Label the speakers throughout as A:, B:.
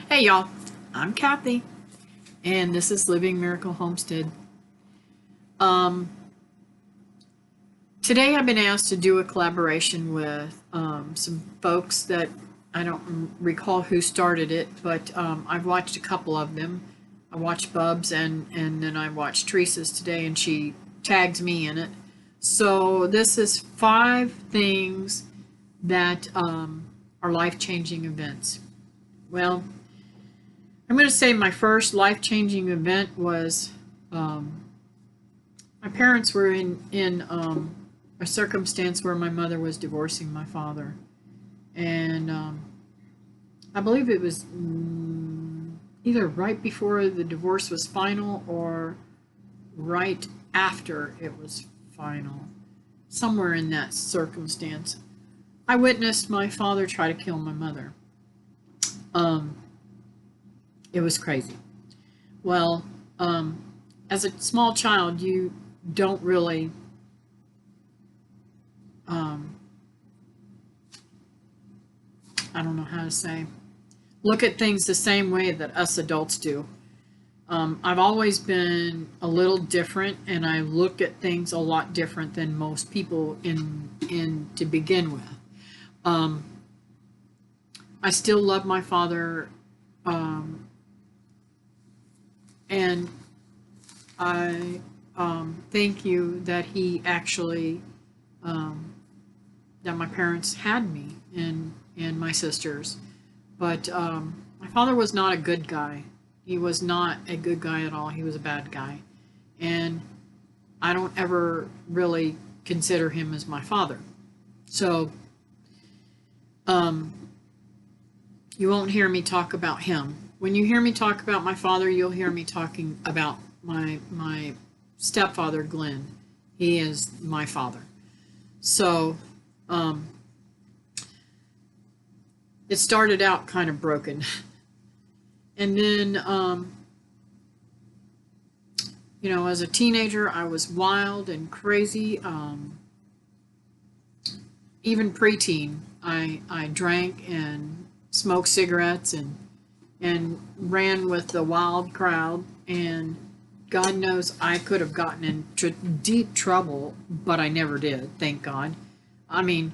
A: Hey y'all, I'm Kathy, and this is Living Miracle Homestead. Um, Today I've been asked to do a collaboration with some folks that I don't recall who started it, but I've watched a couple of them. I watched Bub's and then I watched Teresa's today, and she tags me in it. So this is 5 things that are life-changing events. Well, I'm going to say my first life-changing event was my parents were in a circumstance where my mother was divorcing my father, and I believe it was either right before the divorce was final or right after it was final, somewhere in that circumstance. I witnessed my father try to kill my mother. Um, it was crazy. Well, as a small child, you don't really um, I don't know how to say, look at things the same way that us adults do. I've always been a little different, and I look at things a lot different than most people in to begin with. Um, I still love my father, and I thank you that he actually that my parents had me and my sisters. But my father was not a good guy. He was not a good guy at all. He was a bad guy. And I don't ever really consider him as my father. So you won't hear me talk about him. When you hear me talk about my father, you'll hear me talking about my stepfather, Glenn. He is my father. So it started out kind of broken. And then, as a teenager, I was wild and crazy. Even preteen, I drank and smoked cigarettes and ran with the wild crowd. And God knows I could have gotten into deep trouble, but I never did, thank God. I mean,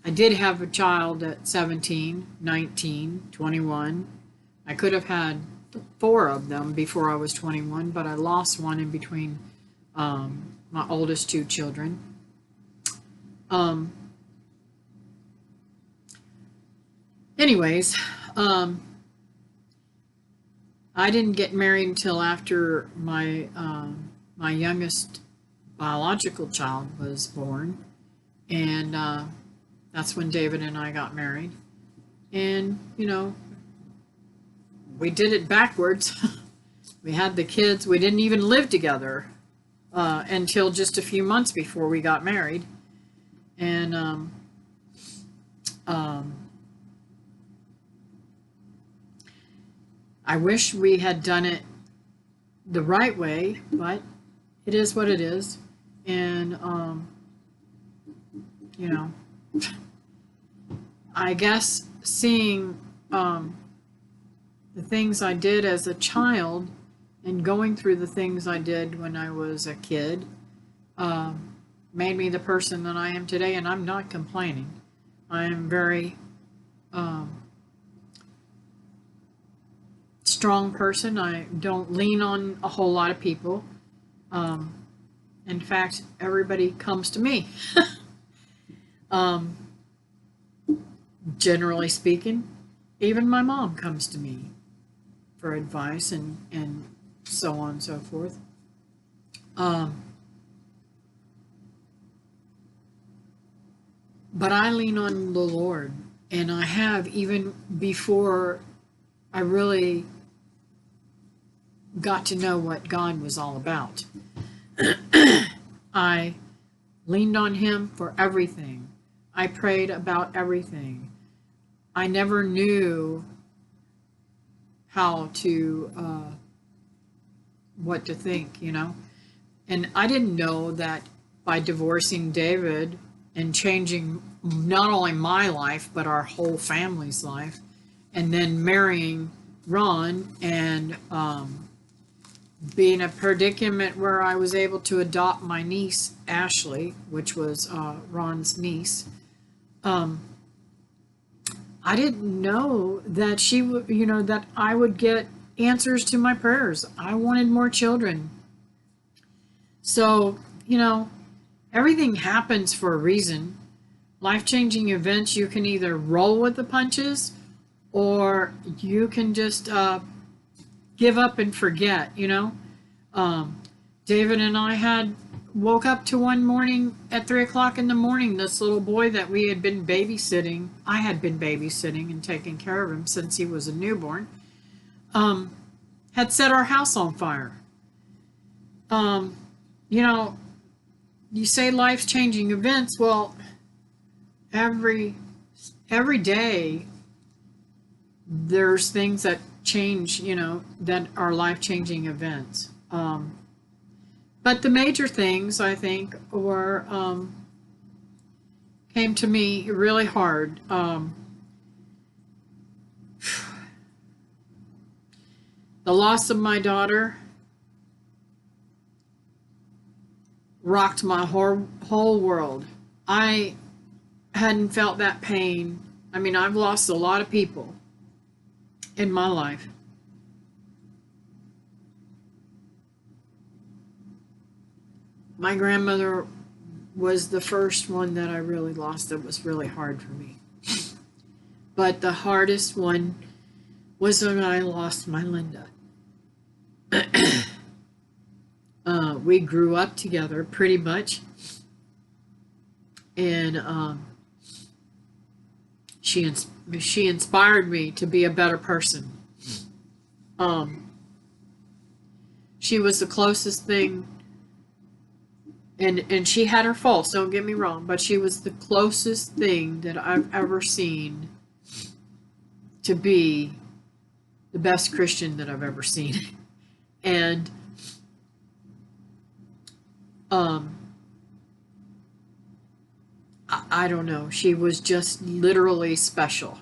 A: I did have a child at 17, 19, 21. I could have had 4 of them before I was 21, but I lost one in between my oldest 2 children. Anyways, I didn't get married until after my youngest biological child was born, and that's when David and I got married. And we did it backwards. We had the kids. We didn't even live together until just a few months before we got married. And I wish we had done it the right way, but it is what it is. And I guess seeing the things I did as a child and going through the things I did when I was a kid made me the person that I am today, and I'm not complaining. I am very strong person. I don't lean on a whole lot of people. In fact, everybody comes to me. Generally speaking, even my mom comes to me for advice and so on and so forth. But I lean on the Lord, and I have even before I really got to know what God was all about. I leaned on Him for everything. I prayed about everything. I never knew how to, what to think, And I didn't know that by divorcing David and changing not only my life, but our whole family's life, and then marrying Ron, and be in a predicament where I was able to adopt my niece, Ashley, which was Ron's niece. I didn't know that she would, that I would get answers to my prayers. I wanted more children. So, everything happens for a reason. Life-changing events, you can either roll with the punches or you can just give up and forget, David and I woke up to one morning at 3 o'clock in the morning, this little boy that we had been babysitting, I had been babysitting and taking care of him since he was a newborn, had set our house on fire. You say life's changing events. Well, every day there's things that change, that are life-changing events. But the major things, I think, came to me really hard. The loss of my daughter rocked my whole world. I hadn't felt that pain. I mean, I've lost a lot of people in my life. My grandmother was the first one that I really lost that was really hard for me. But the hardest one was when I lost my Linda. We grew up together pretty much, and she inspired me to be a better person. She was the closest thing, and she had her faults, don't get me wrong, but she was the closest thing that I've ever seen to be the best Christian that I've ever seen. And I don't know, she was just literally special.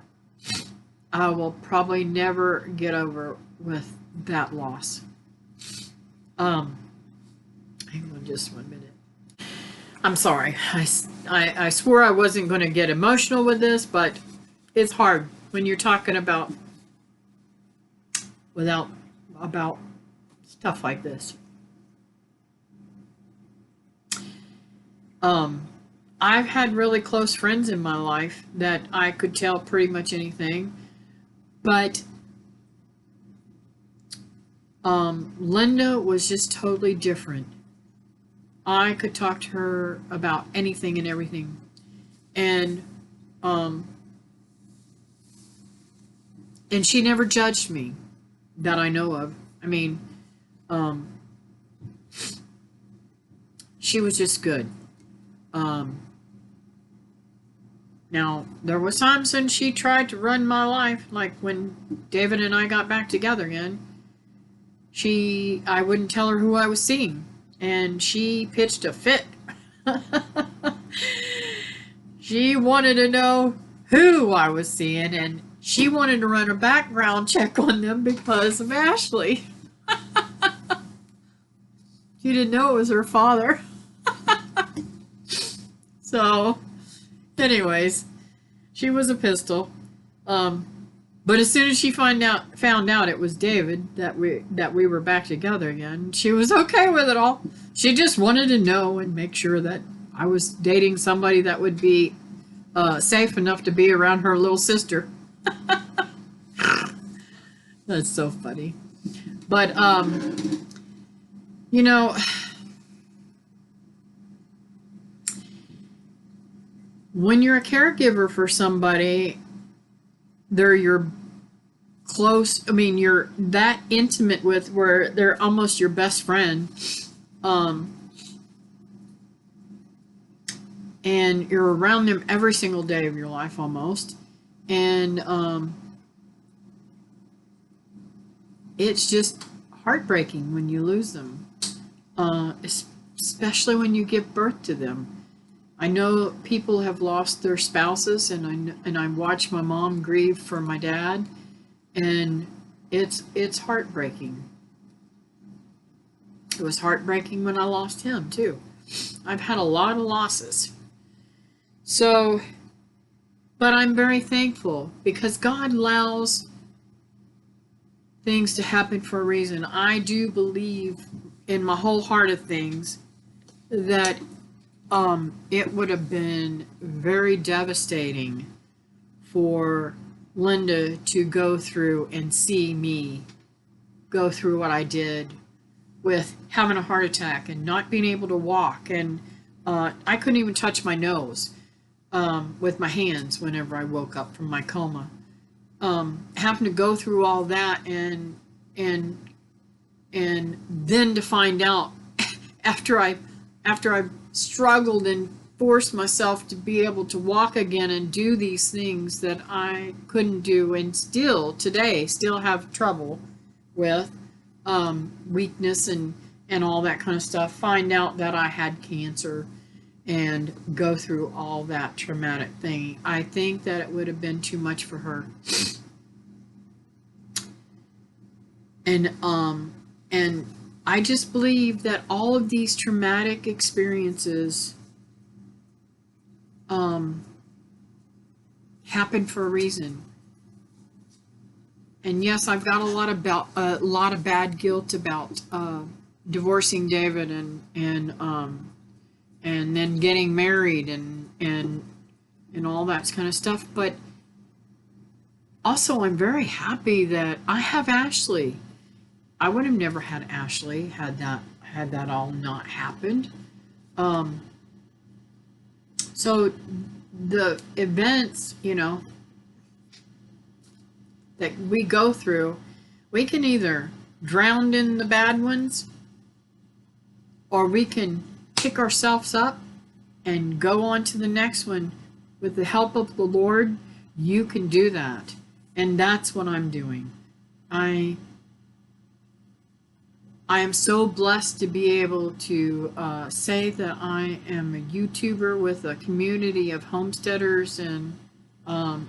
A: I will probably never get over with that loss. Hang on just 1 minute. I'm sorry. I swore I wasn't going to get emotional with this, but it's hard when you're talking about stuff like this. I've had really close friends in my life that I could tell pretty much anything, but Linda was just totally different. I could talk to her about anything and everything, and she never judged me that I know of. I mean, she was just good. Now, there was times when she tried to run my life, like when David and I got back together again. I wouldn't tell her who I was seeing, and she pitched a fit. She wanted to know who I was seeing, and she wanted to run a background check on them because of Ashley. She didn't know it was her father. So, anyways, she was a pistol. But as soon as she found out it was David, that we were back together again, she was okay with it all. She just wanted to know and make sure that I was dating somebody that would be safe enough to be around her little sister. That's so funny. But when you're a caregiver for somebody, they're your close, you're that intimate with, where they're almost your best friend. And you're around them every single day of your life almost. And it's just heartbreaking when you lose them, especially when you give birth to them. I know people have lost their spouses, and I watched my mom grieve for my dad, And it's heartbreaking. It was heartbreaking when I lost him too. I've had a lot of losses. So, but I'm very thankful because God allows things to happen for a reason. I do believe in my whole heart of things that it would have been very devastating for Linda to go through and see me go through what I did with having a heart attack and not being able to walk. And I couldn't even touch my nose with my hands whenever I woke up from my coma. Having to go through all that and then to find out after I struggled and forced myself to be able to walk again and do these things that I couldn't do and still today still have trouble with, weakness and all that kind of stuff, find out that I had cancer and go through all that traumatic thing. I think that it would have been too much for her. And I just believe that all of these traumatic experiences happen for a reason. And yes, I've got a lot of bad guilt about divorcing David and then getting married and all that kind of stuff. But also, I'm very happy that I have Ashley. I would have never had Ashley had that all not happened. So the events, that we go through, we can either drown in the bad ones or we can pick ourselves up and go on to the next one. With the help of the Lord, you can do that. And that's what I'm doing. I am so blessed to be able to say that I am a YouTuber with a community of homesteaders and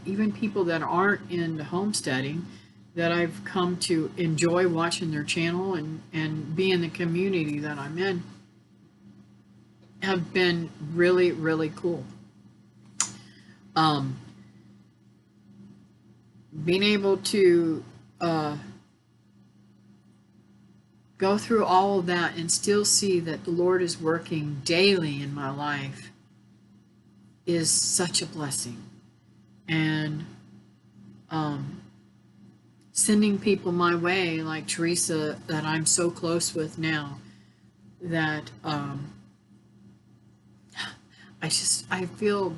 A: even people that aren't into homesteading, that I've come to enjoy watching their channel and be in the community that I'm in, have been really, really cool. Being able to go through all of that and still see that the Lord is working daily in my life is such a blessing. And sending people my way like Teresa that I'm so close with now, that I feel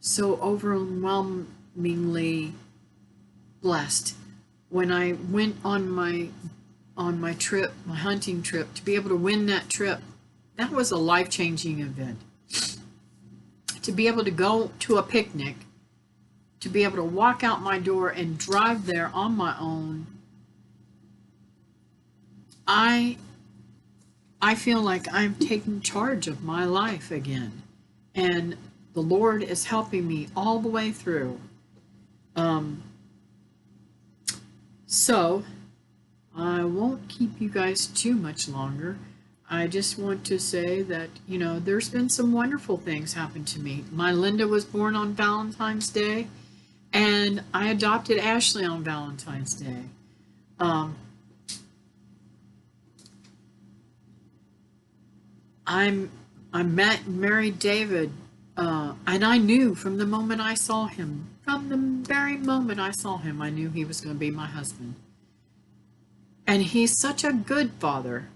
A: so overwhelmingly blessed. When I went on my trip, my hunting trip, to be able to win that trip, that was a life-changing event. To be able to go to a picnic, to be able to walk out my door and drive there on my own, I feel like I'm taking charge of my life again. And the Lord is helping me all the way through. So, I won't keep you guys too much longer. I just want to say that, there's been some wonderful things happen to me. My Linda was born on Valentine's Day, and I adopted Ashley on Valentine's Day. I married David, and I knew from the moment I saw him, from the very moment I saw him, I knew he was going to be my husband. And he's such a good father.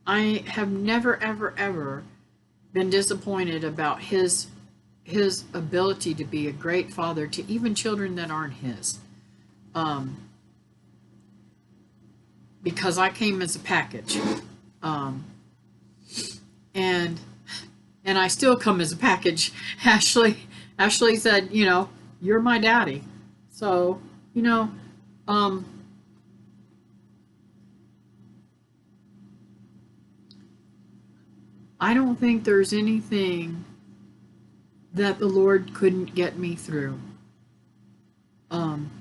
A: I have never, ever, ever been disappointed about his ability to be a great father to even children that aren't his. Because I came as a package. And I still come as a package. Ashley said, you're my daddy. So, I don't think there's anything that the Lord couldn't get me through. Um,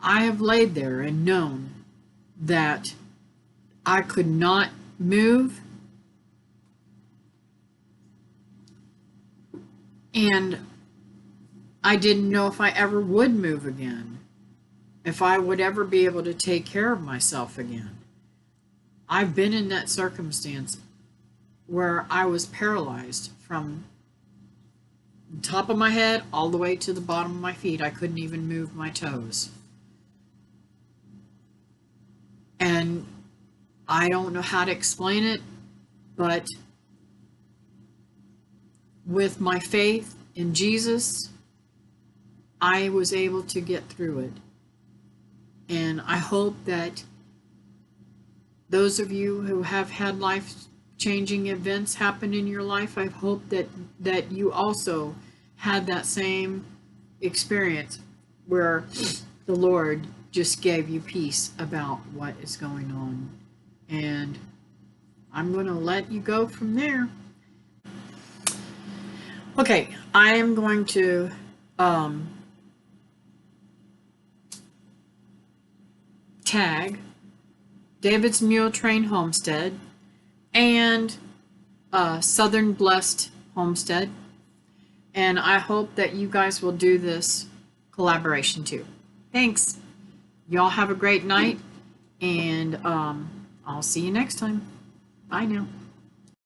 A: I have laid there and known that I could not move, and I didn't know if I ever would move again, if I would ever be able to take care of myself again. I've been in that circumstance where I was paralyzed from the top of my head all the way to the bottom of my feet. I couldn't even move my toes. And I don't know how to explain it, but with my faith in Jesus, I was able to get through it. And I hope that those of you who have had life-changing events happen in your life, I hope that you also had that same experience where the Lord just gave you peace about what is going on. And I'm going to let you go from there. Okay, I am going to tag David's Mule Train Homestead and Southern Blessed Homestead, and I hope that you guys will do this collaboration too. Thanks. Y'all have a great night, and I'll see you next time. Bye now.